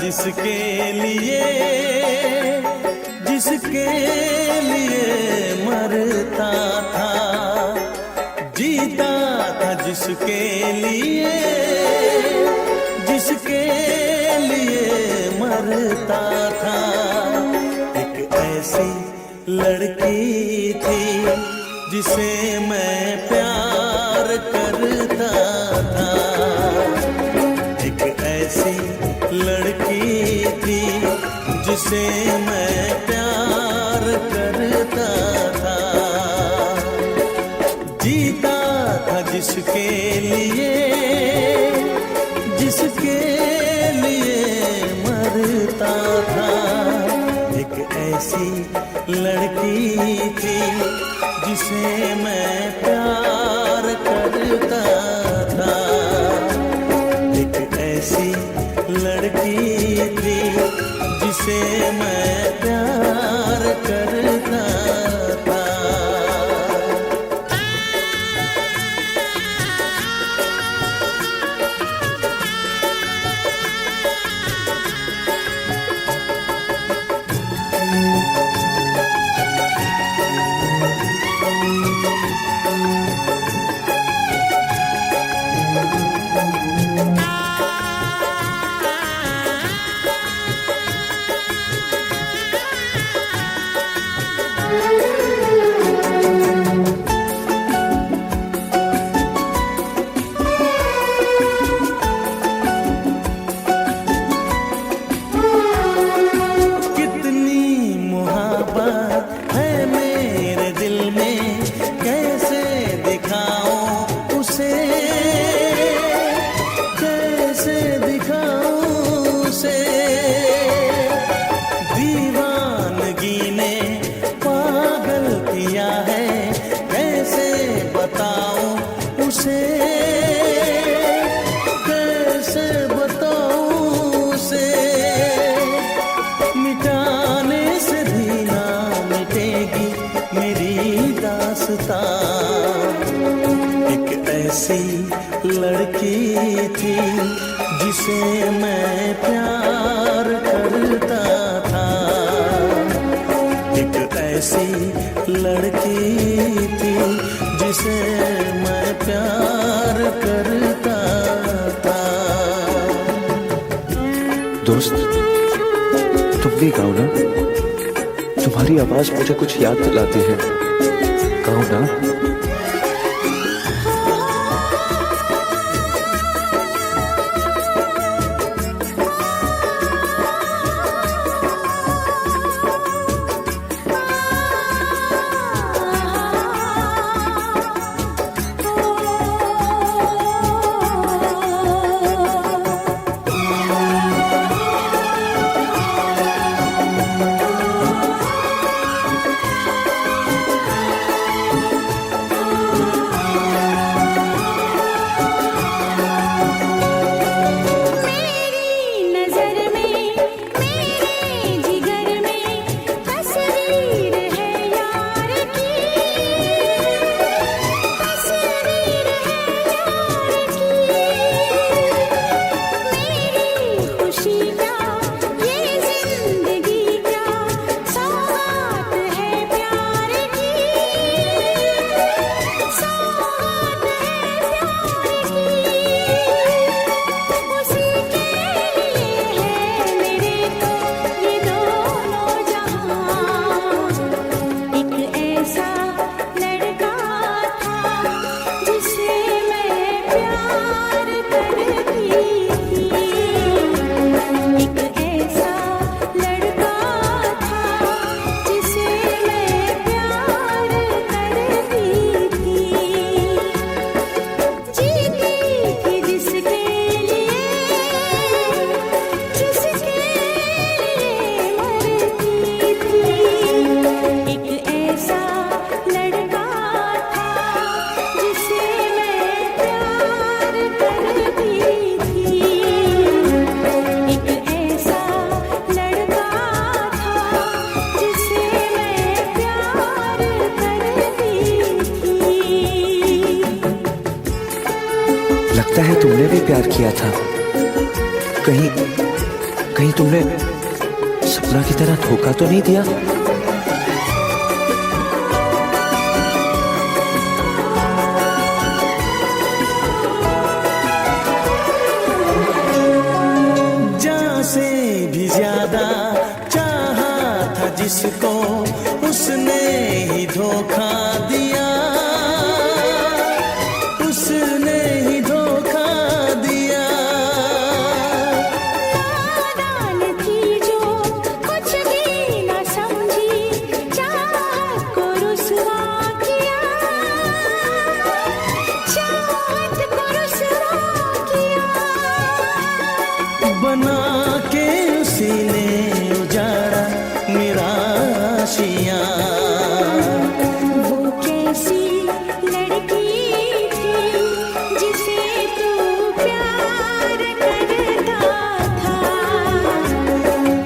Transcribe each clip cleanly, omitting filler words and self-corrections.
जिसके लिए मरता था, जीता था जिसके लिए मरता था। एक ऐसी लड़की थी जिसे मैं प्यार करता था, एक ऐसी लड़की थी जिसे मैं प्यार करता था। जीता था जिसके लिए मरता था। एक ऐसी लड़की थी जिसे मैं प्यार करता था, एक ऐसी लड़की थी जिसे मैं प्यार करता था। एक ऐसी लड़की थी जिसे मैं प्यार करता था, एक ऐसी लड़की थी जिसे मैं प्यार करता था। दोस्त, तुम भी गाओ ना, तुम्हारी आवाज मुझे कुछ याद दिलाती है, गाओ ना। लगता है तुमने भी प्यार किया था, कहीं तुमने सपना की तरह धोखा तो नहीं दिया? जान से भी ज्यादा चाहा था जिसको, उसने ही धोखा दिया, उसने ही धोखा दिया। नादान थी जो कुछ भी न समझी, चाहत को रुसवा किया, चाहत को रुसवा किया। बना के उसी ने उजाड़ा मेरा आशियाँ। वो कैसी लड़की थी जिसे तू प्यार करता था।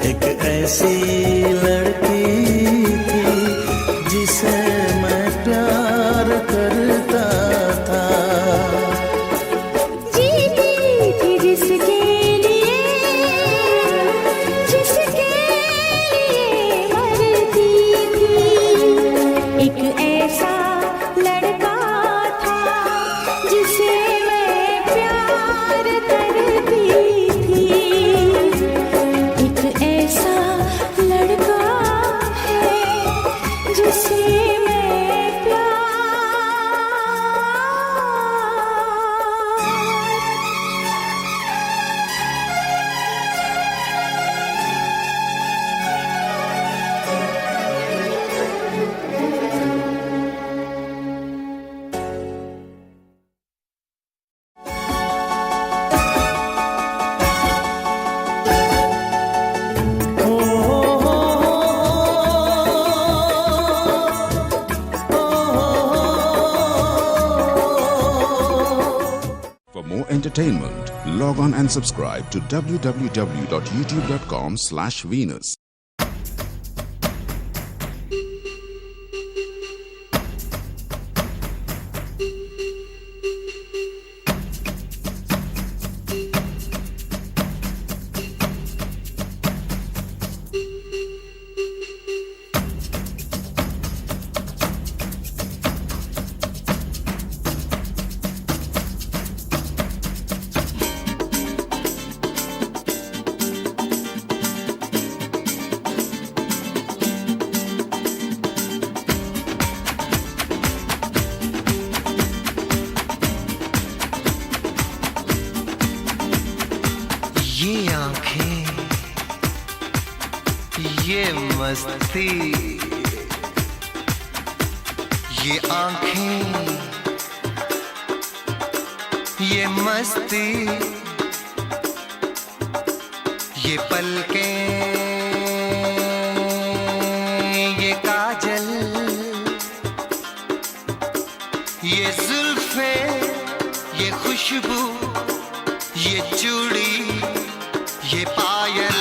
एक ऐसी लड़की थी जिसे मैं प्यार करता था। जीती थी जिसके लिए, जिसके लिए मरती थी। एक ऐसा लड़का था जिसे मैं प्यार करती थी। एक ऐसा लड़का है जिसे मैं प्यार। For more entertainment, log on and subscribe to www.youtube.com/Venus. ये आंखें, ये मस्ती, ये आंखें, ये मस्ती, ये पलकें, ये काजल, ये जुल्फे, ये खुशबू, ये चूड़ी, ये पायल।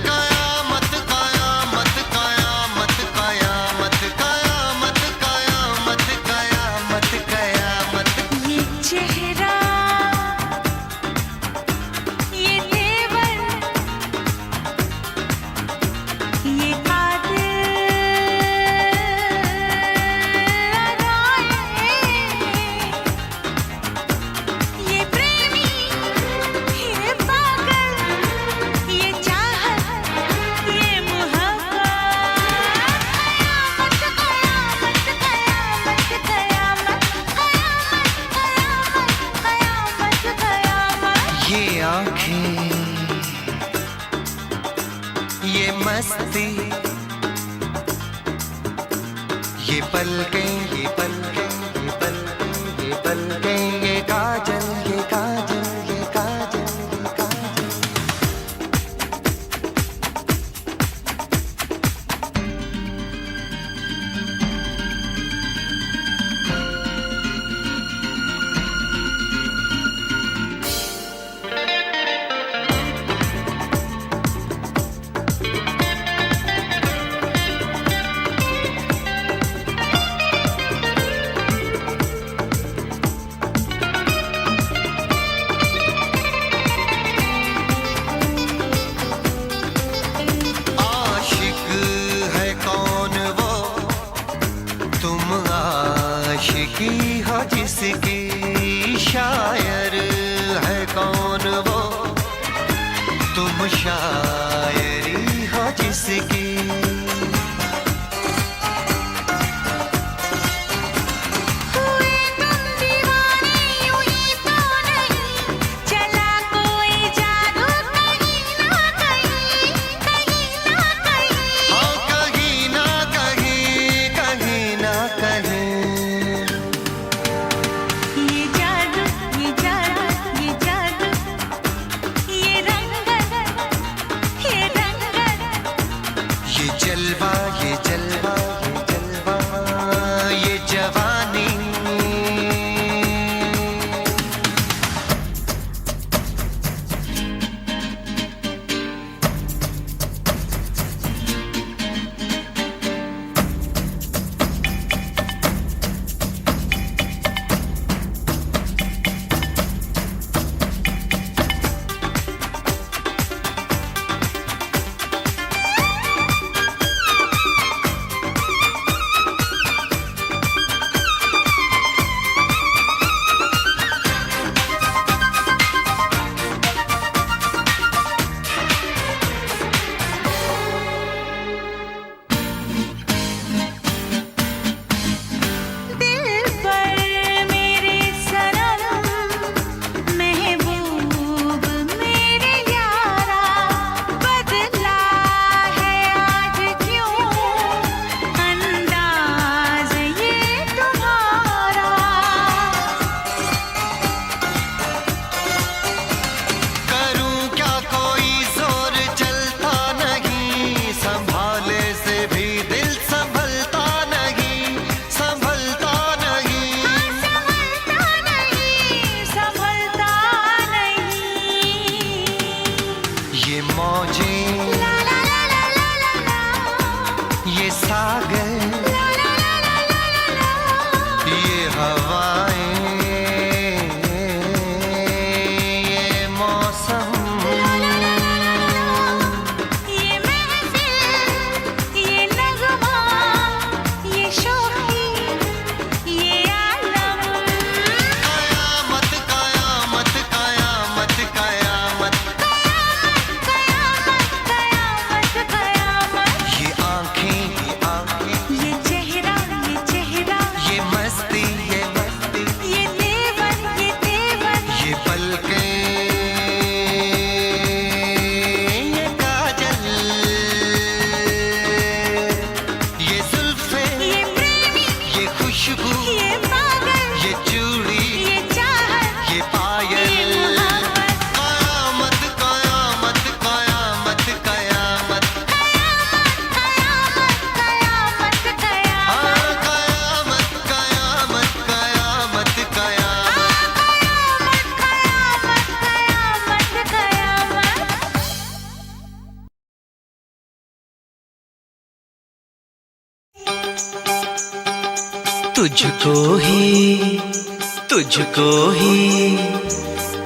कयामत कयामत कयामत कयामत कयामत कयामत कयामत कयामत। ये चेहरा, ये तेवर, ये कातिल, ये प्रेमी, ये पागल, ये चाहत, ये मोहब्बत। कयामत कयामत कयामत कयामत कयामत कयामत। ये आंखें, ये मस्ती, ये पलकें, ये पलकें, ये पलकें, ये पलकें, ये काजल, ये काजल, ये काजल, ये काजल। की हो जिसकी शायर है कौन वो, तुम शायरी हो जिसकी।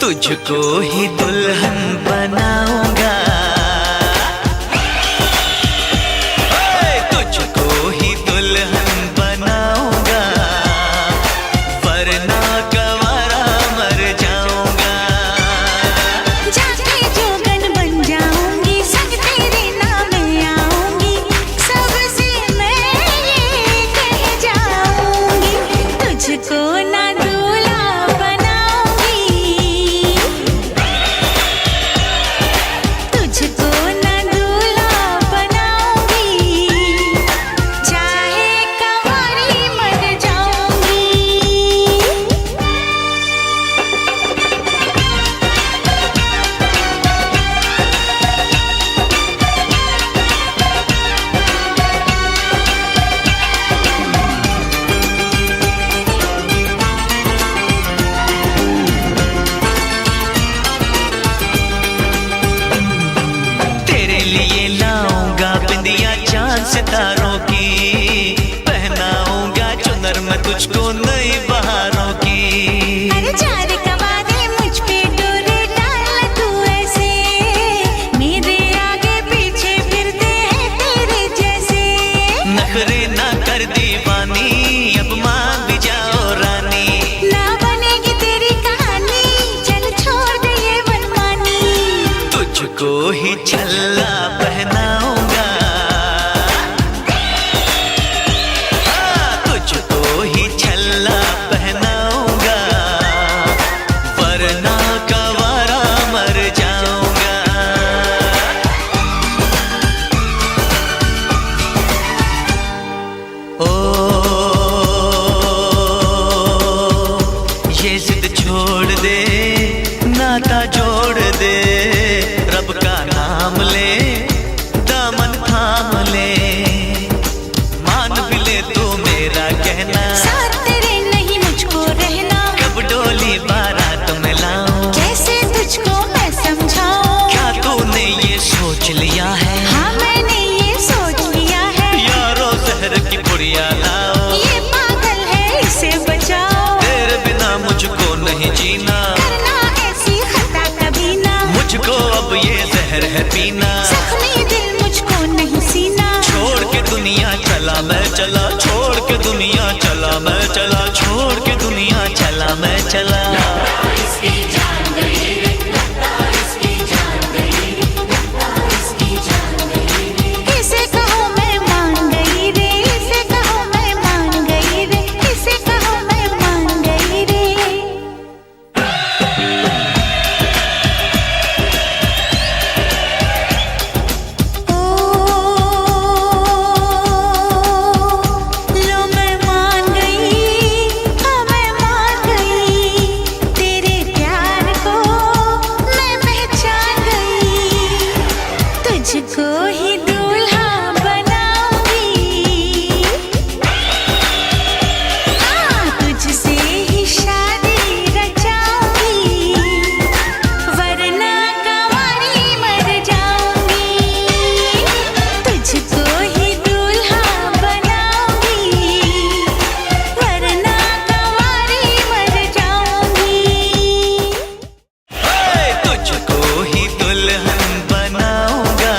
तुझको ही दुल्हन बनाऊंगा, तुझको ही दुल्हन बनाऊंगा, वरना गंवारा मर जाऊंगा। जाके जोगन बन जाऊंगी, संग तेरे नाम आऊंगी, सबसे मैं ये कह जाऊंगी, तुझको ना दूल्हा बनाऊंगी। छल्ला पहनाऊंगा, तुझको ही छल्ला पहनाऊंगा, वरना कवारा मर जाऊंगा। ओ ये जिद छोड़ दे, नाता जोड़ दे, रब का नाम ले, दामन थाम ले, मान भी ले तू मेरा कहना, साथ तेरे नहीं मुझको रहना, कब डोली बारात में लाऊं, कैसे तुझको मैं समझाऊं। क्या तूने ये सोच लिया है, हाँ मैंने ये सोच लिया है, यारो जहर की पुड़िया लाओ, ये पागल है इसे बचाओ, तेरे बिना मुझको नहीं जीना, करना ऐसी खता कभी ना, मुझको अब ये जहर है पीना, जख्मी दिल मुझको नहीं सीना, छोड़ के दुनिया चला मैं चला, छोड़ के दुनिया चला मैं चला, छोड़ के दुनिया चला मैं चला। इसे कहो मैं मान गई रे, इसे कहो मैं मान गई रे, इसे कहो मैं मान गई रे। लो मैं मान गई, हाँ मैं मान गई, तेरे प्यार को मैं पहचान गई, तुझको ही दूल्हा बनाऊंगी, हाँ तुझसे ही शादी रचाऊंगी, वरना कंवारी मर जाऊंगी, तुझको ही दूल्हा बनाऊंगी, वरना कंवारी मर जाऊंगी। तुझको ही दुल्हन बनाऊंगा,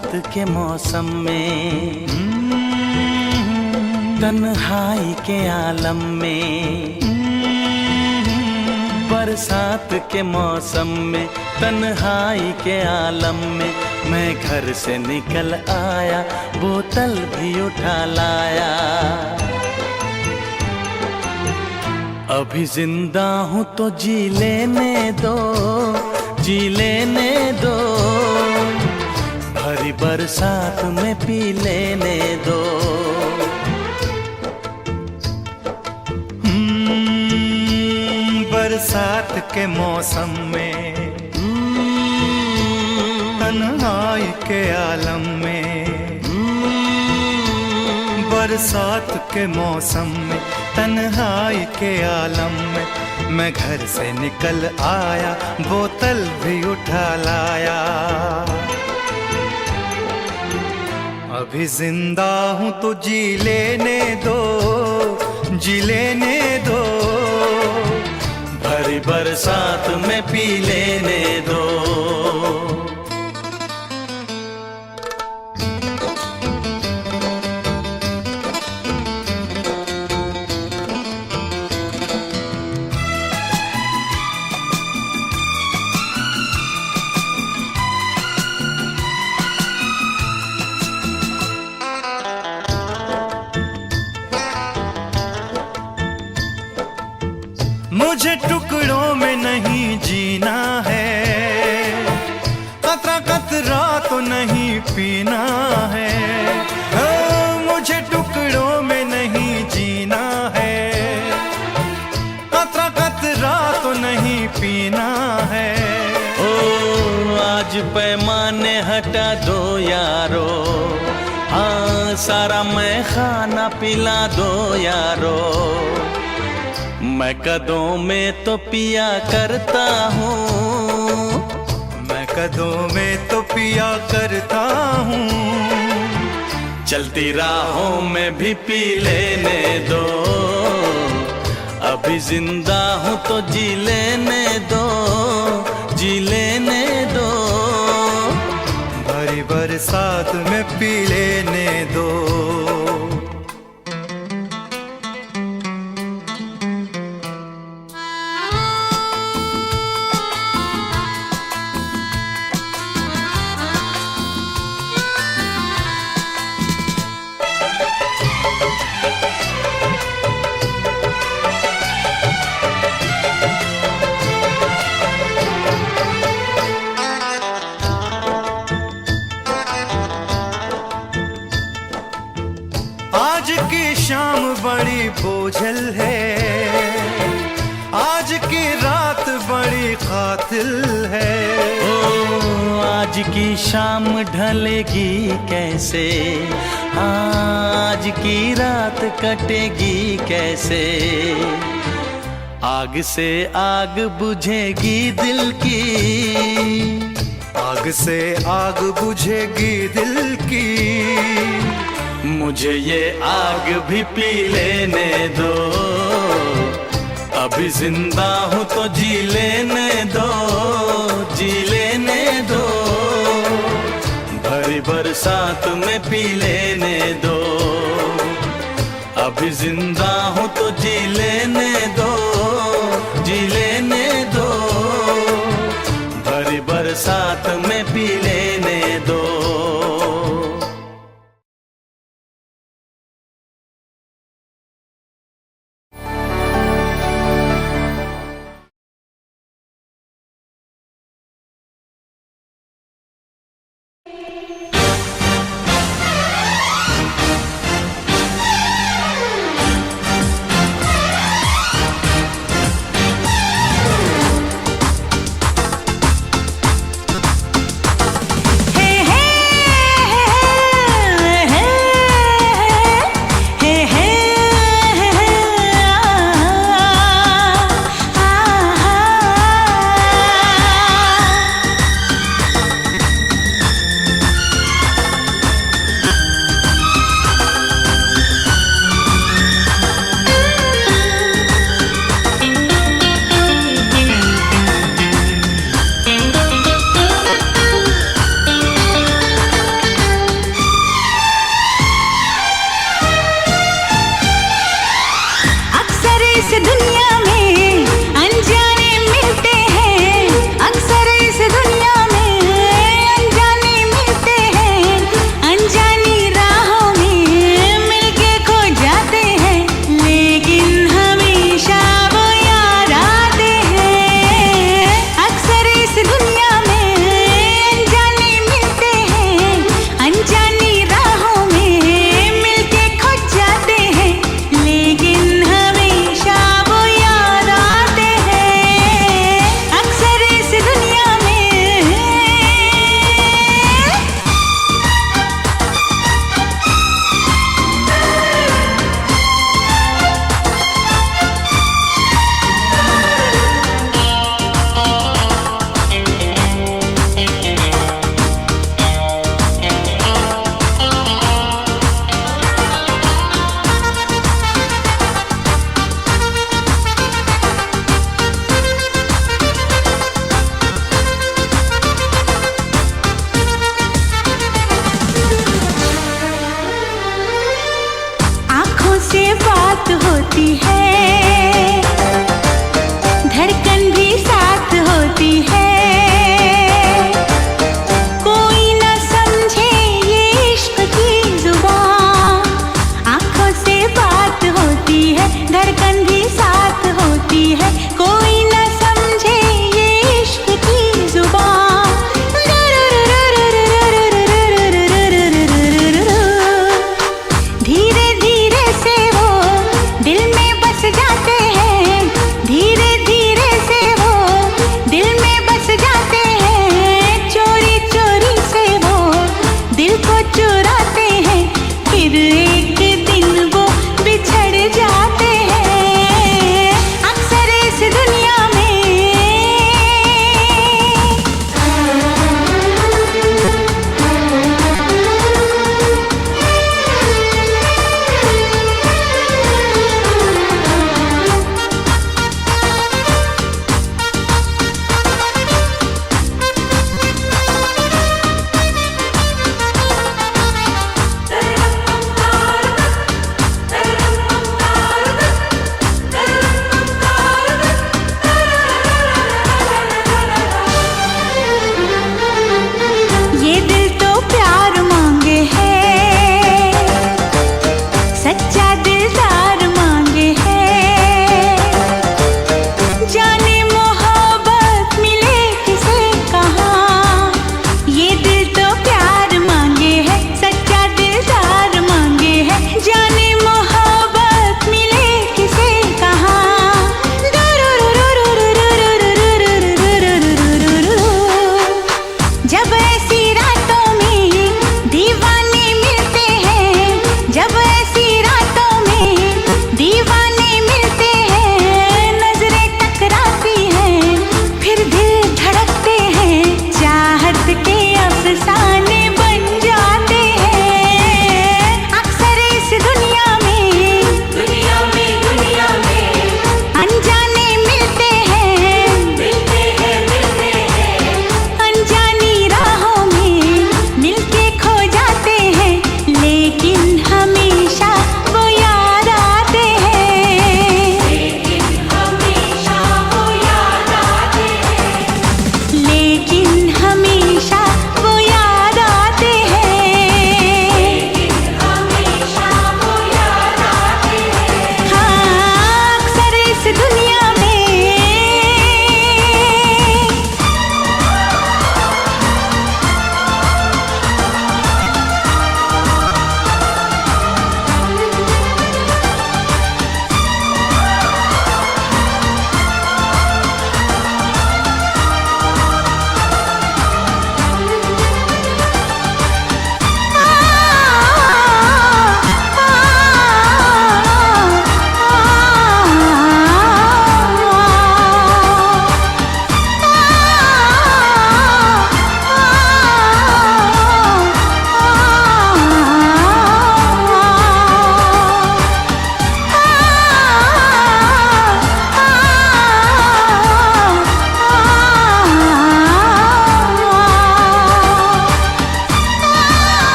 बरसात के मौसम में, तन्हाई के आलम में, बरसात के मौसम में, तन्हाई के आलम में, मैं घर से निकल आया, बोतल भी उठा लाया। अभी जिंदा हूँ तो जी लेने दो, जी लेने दो, भरी बरसात में पी लेने दो। बरसात के मौसम में, तन्हाई के आलम में, बरसात के मौसम में, तन्हाई के आलम में, मैं घर से निकल आया, बोतल भी उठा लाया। अभी जिंदा हूँ तो जी लेने दो, जी लेने दो, भरी बरसात में पी लेने दो। मुझे टुकड़ों में नहीं जीना है, कतरा कतरा तो नहीं पीना है। मुझे टुकड़ों में नहीं जीना है, कतरा कतरा तो नहीं पीना है। ओ आज पैमाने हटा दो यारो, हाँ सारा मैं खाना पिला दो यारो। मैं कदों में तो पिया करता हूँ, मैं कदों में तो पिया करता हूँ, चलती राहों में भी पी लेने दो। अभी जिंदा हूँ तो जी लेने दो, जी लेने दो, भरी बरसात में पी लेने दो। आज की शाम बड़ी बोझल है, आज की रात बड़ी कातिल है। ओ आज की शाम ढलेगी कैसे, आज की रात कटेगी कैसे। आग से आग बुझेगी दिल की, आग से आग बुझेगी दिल की, मुझे ये आग भी पी लेने दो। अभी जिंदा हूँ तो जी लेने दो, जी लेने दो, भरी बरसात में पी लेने दो। अभी जिंदा हूँ तो जी लेने दो, जी लेने दो, भरी बरसात में पी लेने दो। हे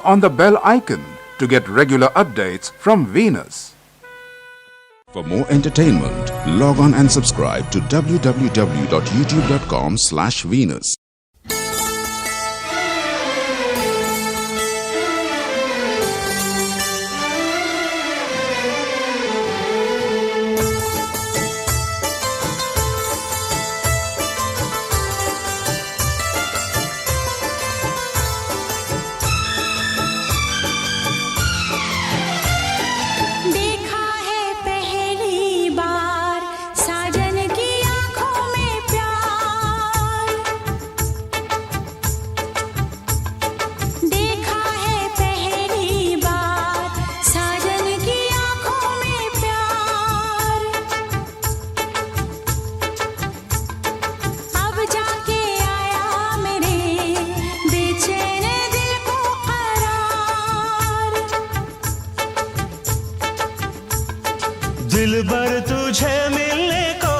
on the bell icon to get regular updates from Venus. For more entertainment, log on and subscribe to www.youtube.com/Venus. देखा है पहली बार साजन की आंखों में प्यार। देखा है पहली बार साजन की आंखों में प्यार। अब जाके आया मेरे बेचैन दिल को करार। दिलबर तुझे मिलने को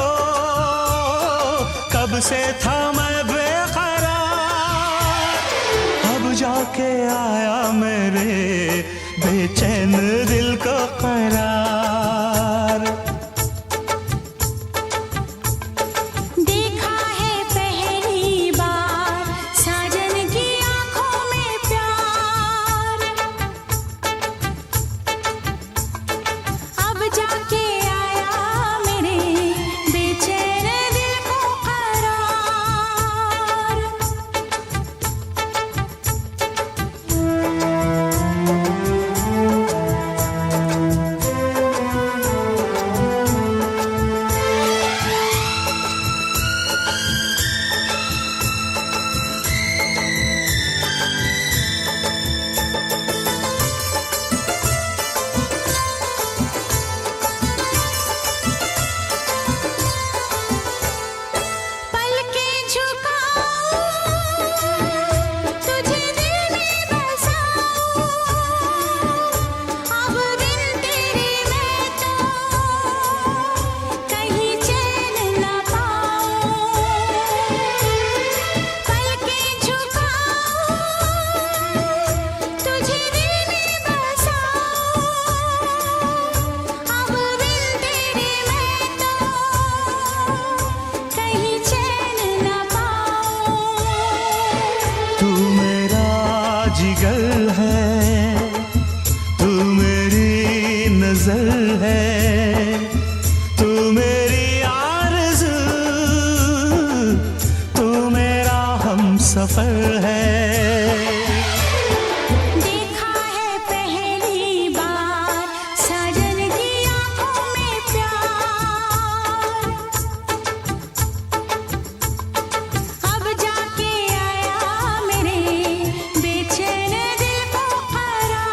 कब से था मैं बेकरार। अब जाके आया मेरे बेचैन दिल को करार। देखा है पहली बार साजन की आंखों में प्यार। अब जाके आया मेरे बेचैन दिल को करार। पलके झुकाऊं तुझे दिल में बसाऊं। अब बिन तेरे मैं तो कहीं चैन न पाऊं। पलके झुकाऊं तुझे दिल में बसाऊं। अब बिन तेरे मैं तो कहीं चैन न पाऊं। तू मेरा जिगर है, तू मेरी नजर है, तू मेरी आरज़ू, तू मेरा हमसफर है। देखा है पहली बार साजन की आंखों में प्यार। अब जाके आया मेरे बेचैन दिल को करार।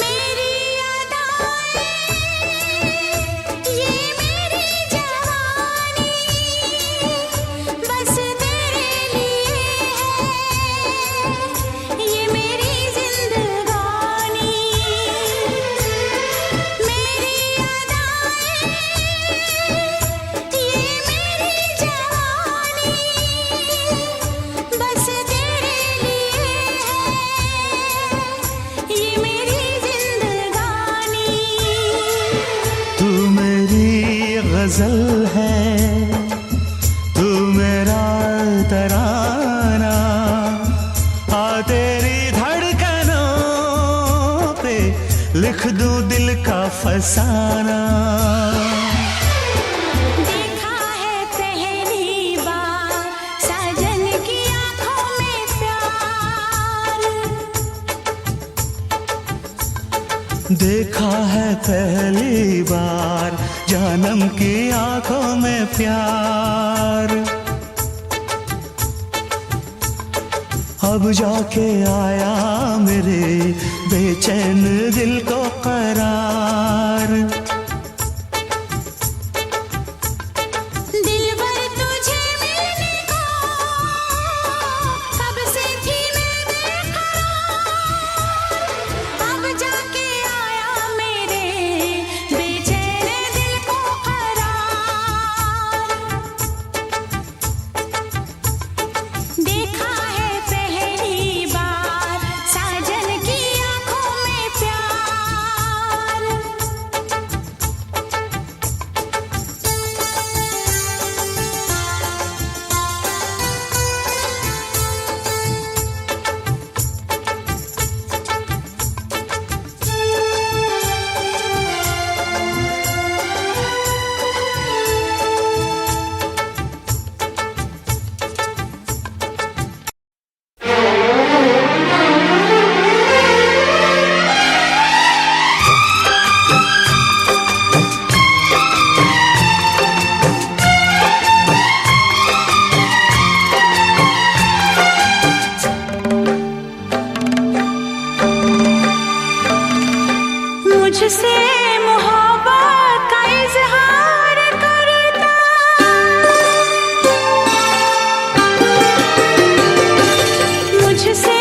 मेरी अदाएं ये मेरी जवानी बस तेरे लिए है। ये मेरी जिंदगानी। मेरी अदाएं ये मेरी जवानी बस तेरे लिए है। ये मेरी जिंदगानी। तू मेरी गजल है, तू मेरा तराना, आ तेरी धड़कनों पे लिख दूं दिल का फसाना। देखा है पहली बार साजन की आंखों में प्यार। देखा है पहली बार जानम की आंखों में प्यार। अब जाके आया मेरे बेचैन दिल को करार। दिलबर तुझे मिलने को कब से थी मैं बेकरार, अब जाके आया मेरे बेचैन दिल को करार। देखा है पहली बार साजन की आंखों में प्यार। मुझसे मोहब्बत का इजहार करता, मुझसे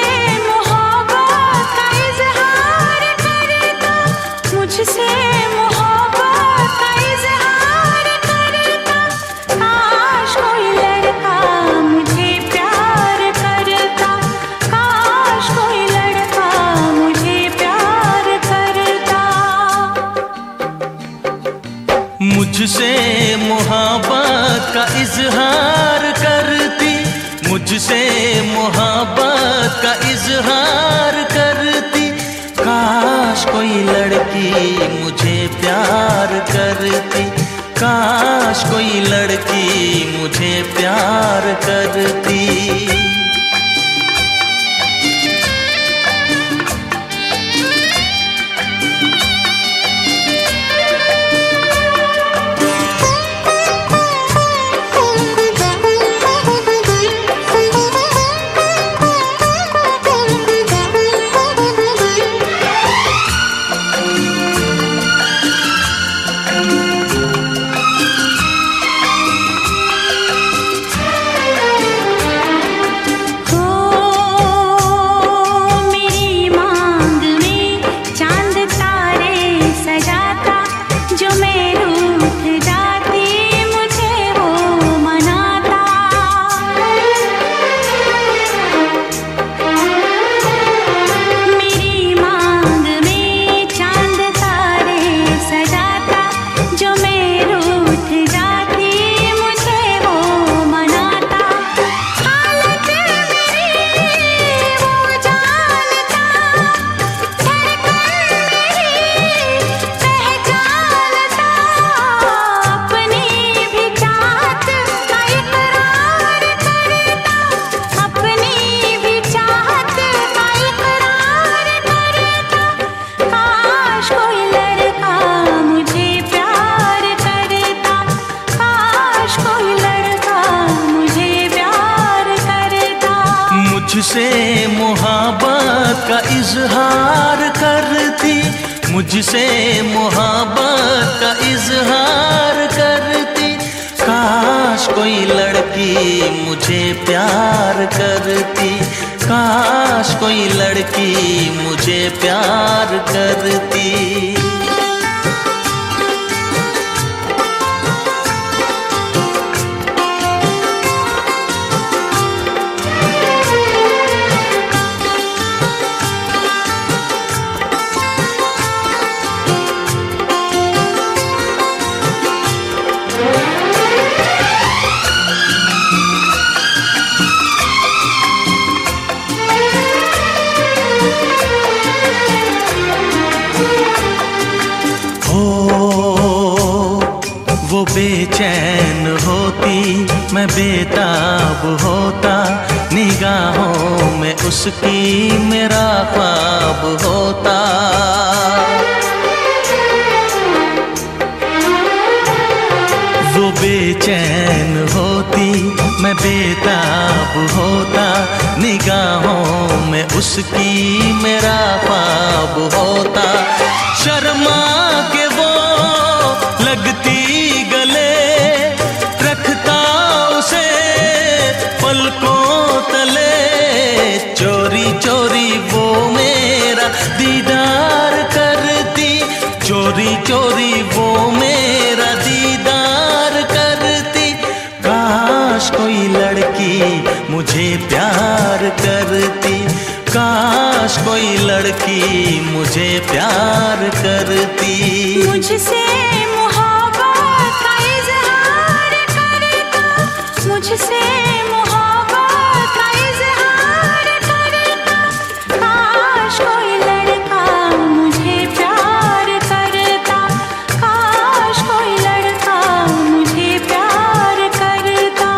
मोहब्बत का इजहार करता, मुझसे मोहब्बत का इजहार करता। काश कोई लड़का मुझे प्यार करता, काश कोई लड़का मुझे प्यार करता। मुझसे मोहब्बत का इजहार करती, मुझसे मोहब्बत का इजहार करती। काश कोई लड़की मुझे प्यार करती, काश कोई लड़की मुझे प्यार करती। मेरी मांग में चांद तारे सजाता, जो मैं रूठ जाती मुझे वो मनाता। मेरी मांग में चांद तारे सजाता, जो मैं रूठ जाती मुझे वो मनाता। हालत मेरी वो जानता, धड़कन मेरी पहचानता। अपनी भी चाहत का इकरार करता, अपनी भी चाहत का इकरार करता। काश कोई लड़का मुझे प्यार करता, काश कोई लड़का मुझे प्यार करता। मुझसे मोहब्बत का इजहार करती, मुझसे मोहब्बत का इजहार करती। काश कोई लड़की मुझे प्यार करती, काश कोई लड़की मुझे प्यार करती। वो बेचैन होती, मैं बेताब होता, निगाहों में उसकी मेरा ख्वाब होता। वो बेचैन होती, मैं बेताब होता, निगाहों में उसकी मेरा ख्वाब होता। शर्मा के वो लगती गले, रखता उसे पलकों तले, चोरी चोरी वो मेरा दीदार करती, चोरी चोरी वो मेरा दीदार करती। काश कोई लड़की मुझे प्यार करती, काश कोई लड़की मुझे प्यार करती। मुझसे मोहब्बत का इजहार करता, मुझसे मोहब्बत का इजहार करता। काश कोई लड़का मुझे प्यार करता, काश कोई लड़का मुझे प्यार करता।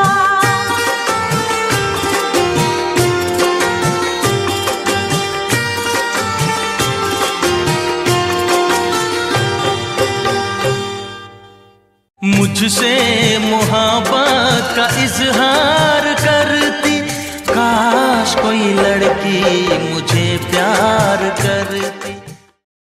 मुझसे मोहब्बत का इजहार करती, काश कोई लड़की मुझे प्यार करती।